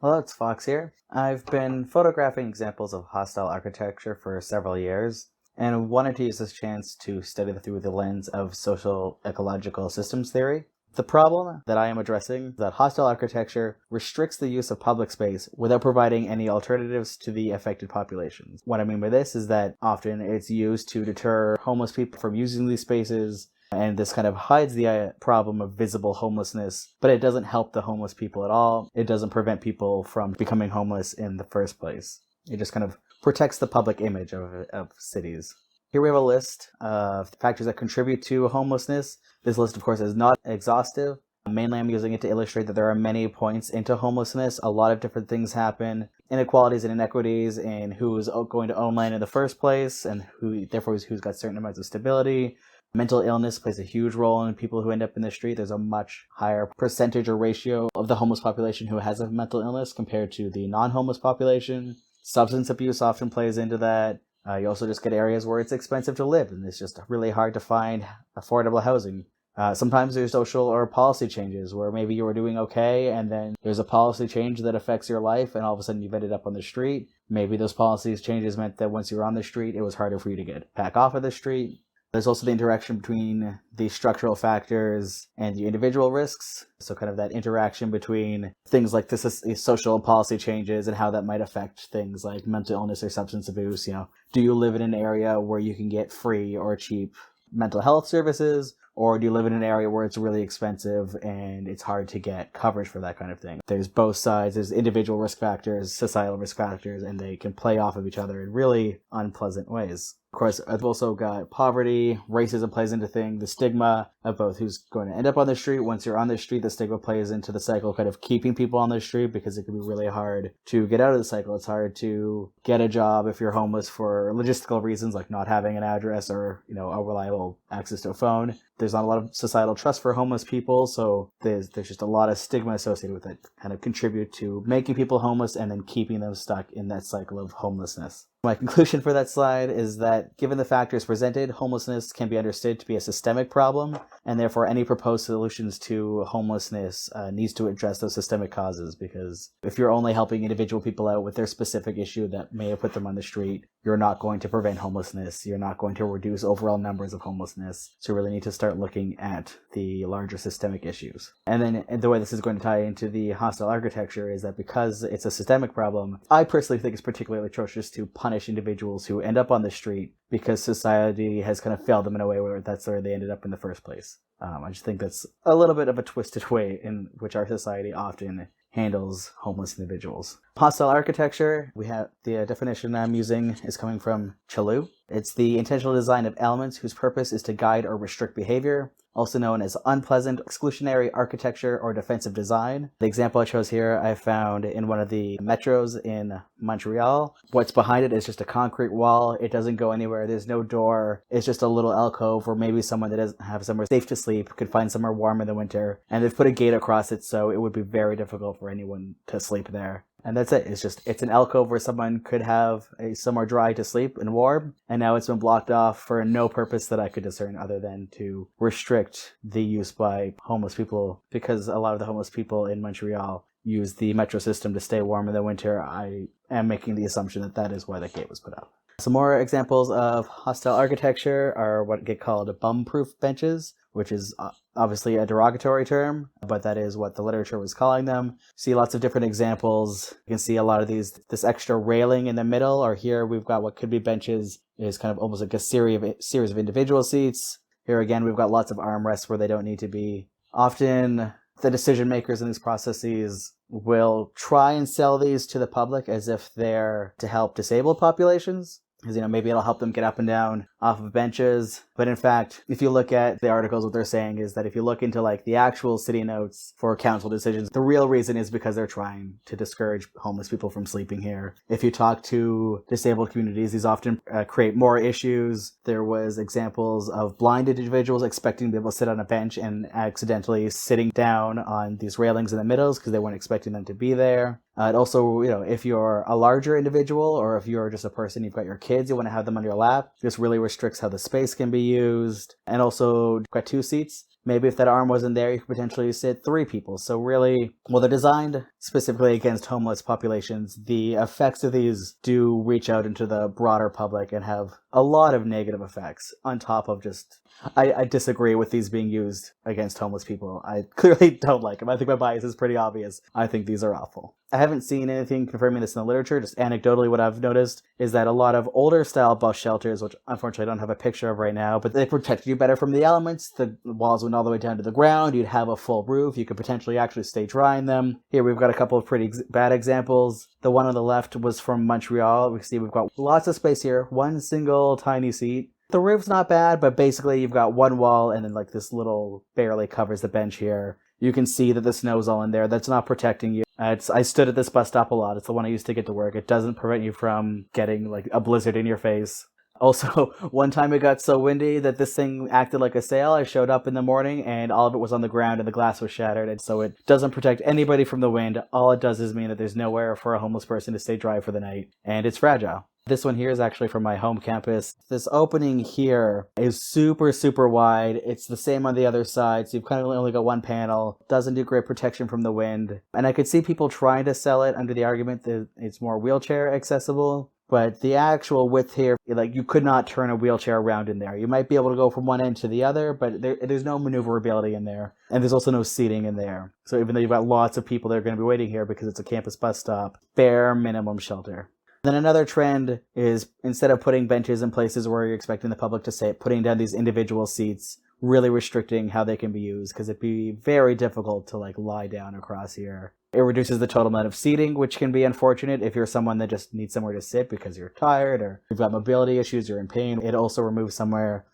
Hello, it's Fox here. I've been photographing examples of hostile architecture for several years, and wanted to use this chance to study through the lens of social-ecological systems theory. The problem that I am addressing is that hostile architecture restricts the use of public space without providing any alternatives to the affected populations. What I mean by this is that often it's used to deter homeless people from using these spaces, and this kind of hides the problem of visible homelessness, but it doesn't help the homeless people at all. It doesn't prevent people from becoming homeless in the first place. It just kind of protects the public image of cities. Here we have a list of factors that contribute to homelessness. This list, of course, is not exhaustive. Mainly, I'm using it to illustrate that there are many points into homelessness. A lot of different things happen. Inequalities and inequities in who's going to own land in the first place, and who's got certain amounts of stability. Mental illness plays a huge role in people who end up in the street. There's a much higher percentage or ratio of the homeless population who has a mental illness compared to the non-homeless population. Substance abuse often plays into that. You also just get areas where it's expensive to live, and it's just really hard to find affordable housing. Sometimes there's social or policy changes where maybe you were doing okay, and then there's a policy change that affects your life, and all of a sudden you've ended up on the street. Maybe those policy changes meant that once you were on the street, it was harder for you to get back off of the street. There's also the interaction between the structural factors and the individual risks. So kind of that interaction between things like the social and policy changes and how that might affect things like mental illness or substance abuse. Do you live in an area where you can get free or cheap mental health services? Or do you live in an area where it's really expensive and it's hard to get coverage for that kind of thing? There's both sides. There's individual risk factors, societal risk factors, and they can play off of each other in really unpleasant ways. Of course, I've also got poverty, racism plays into things, the stigma of both who's going to end up on the street. Once you're on the street, the stigma plays into the cycle kind of keeping people on the street because it can be really hard to get out of the cycle. It's hard to get a job if you're homeless for logistical reasons like not having an address or, a reliable access to a phone. There's not a lot of societal trust for homeless people, so there's just a lot of stigma associated with it, kind of contribute to making people homeless and then keeping them stuck in that cycle of homelessness. My conclusion for that slide is that given the factors presented, homelessness can be understood to be a systemic problem, and therefore any proposed solutions to homelessness needs to address those systemic causes, because if you're only helping individual people out with their specific issue that may have put them on the street, you're not going to prevent homelessness. You're not going to reduce overall numbers of homelessness. So you really need to start looking at the larger systemic issues. And then the way this is going to tie into the hostile architecture is that because it's a systemic problem, I personally think it's particularly atrocious to punish individuals who end up on the street because society has kind of failed them in a way where that's where they ended up in the first place. I just think that's a little bit of a twisted way in which our society often handles homeless individuals. Hostile architecture, we have the definition I'm using is coming from Chalou. It's the intentional design of elements whose purpose is to guide or restrict behavior, also known as unpleasant, exclusionary architecture or defensive design. The example I chose here I found in one of the metros in Montreal. What's behind it is just a concrete wall. It doesn't go anywhere. There's no door. It's just a little alcove where maybe someone that doesn't have somewhere safe to sleep could find somewhere warm in the winter. And they've put a gate across it, so it would be very difficult for anyone to sleep there. And that's it. It's an alcove where someone could have somewhere dry to sleep and warm, and now it's been blocked off for no purpose that I could discern other than to restrict the use by homeless people, because a lot of the homeless people in Montreal use the metro system to stay warm in the winter. I am making the assumption that that is why the gate was put up. Some more examples of hostile architecture are what get called bum-proof benches, which is obviously a derogatory term, but that is what the literature was calling them. See lots of different examples. You can see a lot of this extra railing in the middle, or here we've got what could be benches, is kind of almost like a series of individual seats. Here again, we've got lots of armrests where they don't need to be. Often, the decision makers in these processes will try and sell these to the public as if they're to help disabled populations. Because, maybe it'll help them get up and down off of benches. But in fact, if you look at the articles, what they're saying is that if you look into the actual city notes for council decisions, the real reason is because they're trying to discourage homeless people from sleeping here. If you talk to disabled communities, these often create more issues. There was examples of blind individuals expecting to be able to sit on a bench and accidentally sitting down on these railings in the middles because they weren't expecting them to be there. And also, if you're a larger individual or if you're just a person, you've got your kids, you want to have them on your lap, this really restricts how the space can be used. And also, you've got 2 seats. Maybe if that arm wasn't there, you could potentially sit 3 people. So really, they're designed specifically against homeless populations, the effects of these do reach out into the broader public and have a lot of negative effects on top of just... I disagree with these being used against homeless people. I clearly don't like them. I think my bias is pretty obvious. I think these are awful. I haven't seen anything confirming this in the literature. Just anecdotally, what I've noticed is that a lot of older style bus shelters, which unfortunately I don't have a picture of right now, but they protected you better from the elements. The walls went all the way down to the ground. You'd have a full roof. You could potentially actually stay dry in them. Here we've got a couple of pretty bad examples. The one on the left was from Montreal. We see we've got lots of space here. One single tiny seat. The roof's not bad, but basically you've got one wall and then like this little barely covers the bench here. You can see that the snow's all in there. That's not protecting you. I stood at this bus stop a lot. It's the one I used to get to work. It doesn't prevent you from getting like a blizzard in your face. Also, one time it got so windy that this thing acted like a sail. I showed up in the morning and all of it was on the ground and the glass was shattered. And so it doesn't protect anybody from the wind. All it does is mean that there's nowhere for a homeless person to stay dry for the night. And it's fragile. This one here is actually from my home campus. This opening here is super, super wide. It's the same on the other side, so you've kind of only got one panel. Doesn't do great protection from the wind. And I could see people trying to sell it under the argument that it's more wheelchair accessible. But the actual width here, like you could not turn a wheelchair around in there. You might be able to go from one end to the other, but there's no maneuverability in there. And there's also no seating in there. So even though you've got lots of people that are going to be waiting here because it's a campus bus stop, bare minimum shelter. Then another trend is instead of putting benches in places where you're expecting the public to sit, putting down these individual seats, really restricting how they can be used because it'd be very difficult to like lie down across here. It reduces the total amount of seating, which can be unfortunate if you're someone that just needs somewhere to sit because you're tired or you've got mobility issues, you're in pain. It also removes somewhere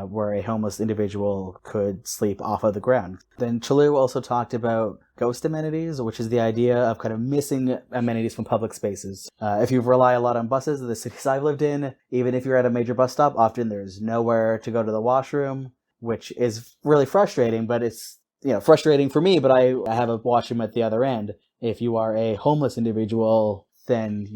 where a homeless individual could sleep off of the ground. Then Chalou also talked about ghost amenities, which is the idea of kind of missing amenities from public spaces. If you rely a lot on buses in the cities I've lived in, even if you're at a major bus stop, often there's nowhere to go to the washroom, which is really frustrating, but it's frustrating for me, but I have a washroom at the other end. If you are a homeless individual, then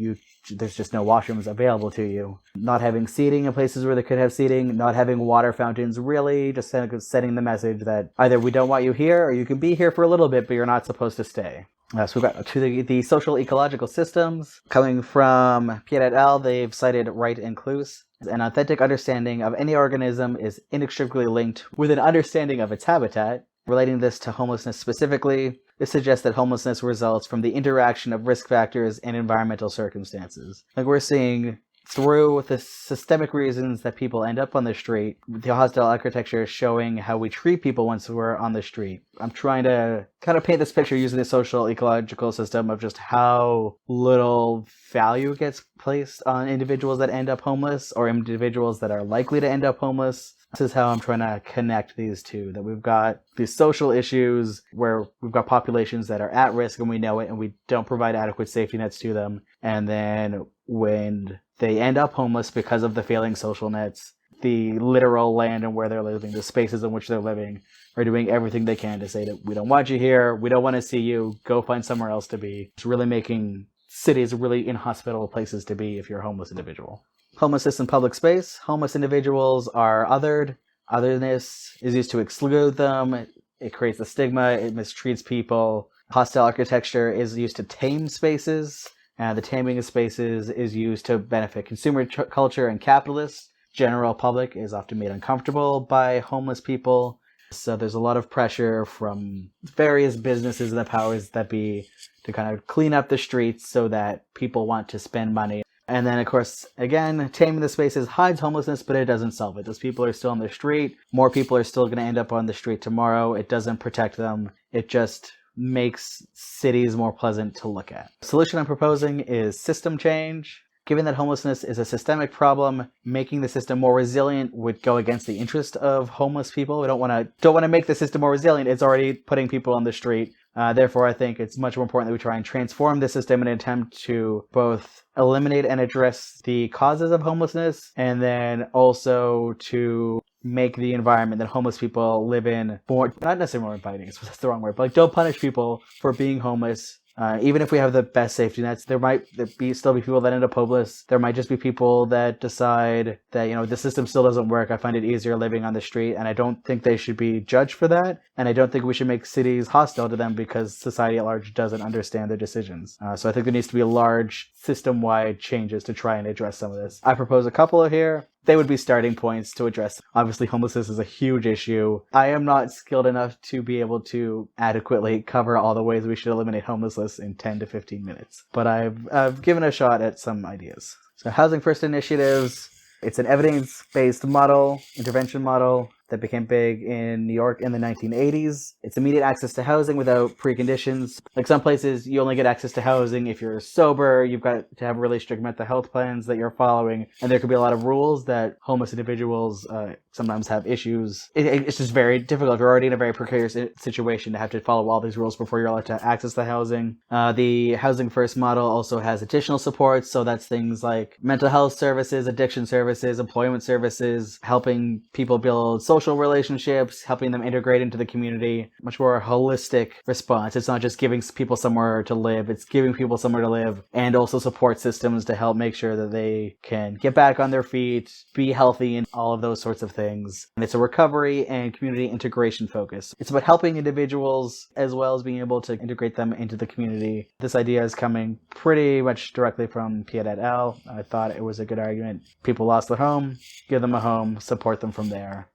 there's just no washrooms available to you. Not having seating in places where they could have seating, not having water fountains, really just sending the message that either we don't want you here or you can be here for a little bit, but you're not supposed to stay. So we've got to the social-ecological systems. Coming from Pierre et al., they've cited Wright and Cluse. An authentic understanding of any organism is inextricably linked with an understanding of its habitat. Relating this to homelessness specifically, this suggests that homelessness results from the interaction of risk factors and environmental circumstances. Like we're seeing through the systemic reasons that people end up on the street, the hostile architecture is showing how we treat people once we're on the street. I'm trying to kind of paint this picture using the social ecological system of just how little value gets placed on individuals that end up homeless or individuals that are likely to end up homeless. This is how I'm trying to connect these two, that we've got these social issues where we've got populations that are at risk and we know it and we don't provide adequate safety nets to them. And then when they end up homeless because of the failing social nets, the literal land and where they're living, the spaces in which they're living, are doing everything they can to say that we don't want you here, we don't want to see you, go find somewhere else to be. It's really making cities really inhospitable places to be if you're a homeless individual. Homelessness in public space. Homeless individuals are othered. Otherness is used to exclude them. It creates a stigma. It mistreats people. Hostile architecture is used to tame spaces. The taming of spaces is used to benefit consumer culture and capitalists. General public is often made uncomfortable by homeless people. So there's a lot of pressure from various businesses and the powers that be to kind of clean up the streets so that people want to spend money. And then, of course, again, taming the spaces hides homelessness, but it doesn't solve it. Those people are still on the street. More people are still going to end up on the street tomorrow. It doesn't protect them. It just makes cities more pleasant to look at. The solution I'm proposing is system change. Given that homelessness is a systemic problem, making the system more resilient would go against the interest of homeless people. We don't want to make the system more resilient. It's already putting people on the street. Therefore, I think it's much more important that we try and transform the system in an attempt to both eliminate and address the causes of homelessness, and then also to make the environment that homeless people live in more, not necessarily more inviting, that's the wrong word, but like don't punish people for being homeless. Even if we have the best safety nets, there might still be people that end up homeless. There might just be people that decide that, the system still doesn't work. I find it easier living on the street, and I don't think they should be judged for that. And I don't think we should make cities hostile to them because society at large doesn't understand their decisions. So I think there needs to be large system-wide changes to try and address some of this. I propose a couple here. They would be starting points to address. Obviously, homelessness is a huge issue. I am not skilled enough to be able to adequately cover all the ways we should eliminate homelessness in 10 to 15 minutes. But I've given a shot at some ideas. So Housing First initiatives, it's an evidence-based model, intervention model, that became big in New York in the 1980s. It's immediate access to housing without preconditions. Like some places, you only get access to housing if you're sober, you've got to have really strict mental health plans that you're following, and there could be a lot of rules that homeless individuals sometimes have issues. It's just very difficult. If you're already in a very precarious situation to have to follow all these rules before you're allowed to access the housing. The Housing First model also has additional supports, so that's things like mental health services, addiction services, employment services, helping people build social relationships, helping them integrate into the community, much more holistic response. It's not just giving people somewhere to live, it's giving people somewhere to live and also support systems to help make sure that they can get back on their feet, be healthy, and all of those sorts of things. And it's a recovery and community integration focus. It's about helping individuals as well as being able to integrate them into the community. This idea is coming pretty much directly from Piet et al. I thought it was a good argument. People lost their home, give them a home, support them from there.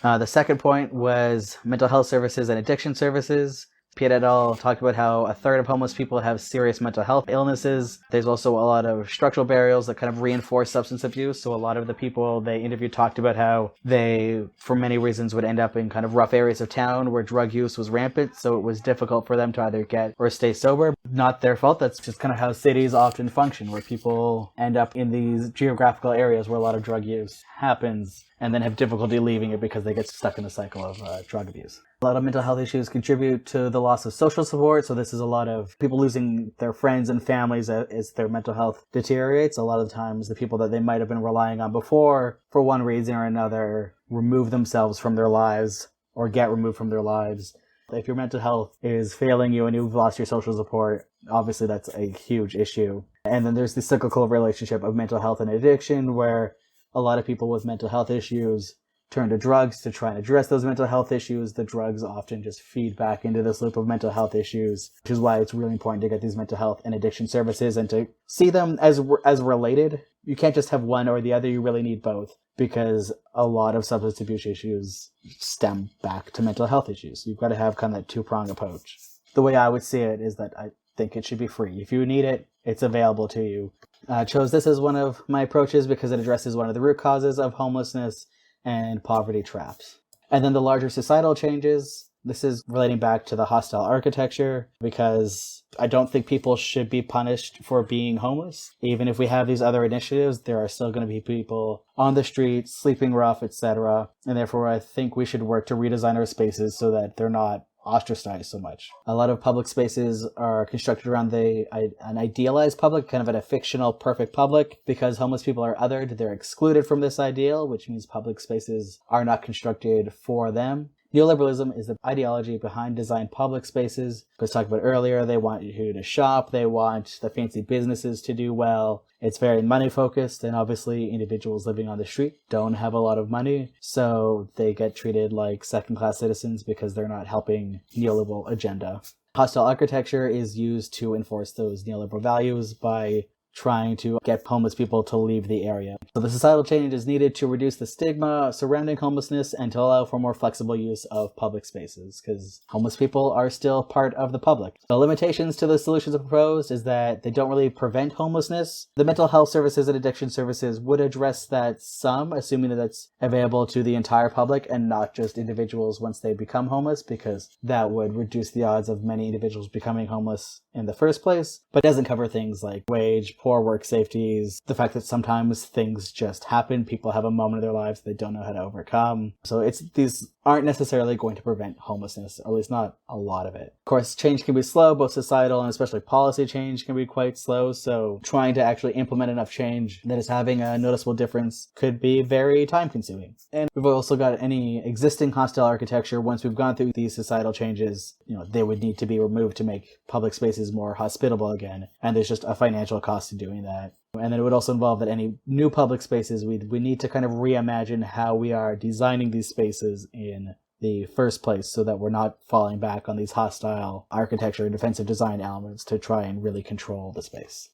The second point was mental health services and addiction services. Piet et al. Talked about how a third of homeless people have serious mental health illnesses. There's also a lot of structural barriers that kind of reinforce substance abuse. So a lot of the people they interviewed talked about how they, for many reasons, would end up in kind of rough areas of town where drug use was rampant. So it was difficult for them to either get or stay sober. Not their fault. That's just kind of how cities often function, where people end up in these geographical areas where a lot of drug use happens and then have difficulty leaving it because they get stuck in the cycle of drug abuse. A lot of mental health issues contribute to the loss of social support, so this is a lot of people losing their friends and families as their mental health deteriorates. A lot of the times, the people that they might have been relying on before, for one reason or another, remove themselves from their lives or get removed from their lives. If your mental health is failing you and you've lost your social support, obviously that's a huge issue. And then there's the cyclical relationship of mental health and addiction, where a lot of people with mental health issues turn to drugs to try and address those mental health issues. The drugs often just feed back into this loop of mental health issues, which is why it's really important to get these mental health and addiction services and to see them as related. You can't just have one or the other. You really need both, because a lot of substance abuse issues stem back to mental health issues. You've got to have kind of that two-pronged approach. The way I would see it is that I think it should be free. If you need it, it's available to you. I chose this as one of my approaches because it addresses one of the root causes of homelessness and poverty traps. And then the larger societal changes, this is relating back to the hostile architecture, because I don't think people should be punished for being homeless. Even if we have these other initiatives, there are still going to be people on the streets, sleeping rough, etc. And therefore, I think we should work to redesign our spaces so that they're not ostracized so much. A lot of public spaces are constructed around an idealized public, kind of a fictional perfect public. Because homeless people are othered, they're excluded from this ideal, which means public spaces are not constructed for them. Neoliberalism is the ideology behind designed public spaces. As talked about earlier, they want you to shop, they want the fancy businesses to do well. It's very money focused, and obviously individuals living on the street don't have a lot of money, so they get treated like second-class citizens because they're not helping neoliberal agenda. Hostile architecture is used to enforce those neoliberal values by trying to get homeless people to leave the area. So the societal change is needed to reduce the stigma surrounding homelessness and to allow for more flexible use of public spaces, because homeless people are still part of the public. The limitations to the solutions proposed is that they don't really prevent homelessness. The mental health services and addiction services would address that some, assuming that that's available to the entire public and not just individuals once they become homeless, because that would reduce the odds of many individuals becoming homeless in the first place. But it doesn't cover things like wage, poor work safeties, the fact that sometimes things just happen, people have a moment of their lives they don't know how to overcome. So these aren't necessarily going to prevent homelessness, or at least not a lot of it. Of course, change can be slow, both societal and especially policy change can be quite slow, so trying to actually implement enough change that is having a noticeable difference could be very time-consuming. And we've also got any existing hostile architecture. Once we've gone through these societal changes, they would need to be removed to make public spaces more hospitable again, and there's just a financial cost to doing that. And then it would also involve that any new public spaces, we need to kind of reimagine how we are designing these spaces in the first place so that we're not falling back on these hostile architecture and defensive design elements to try and really control the space.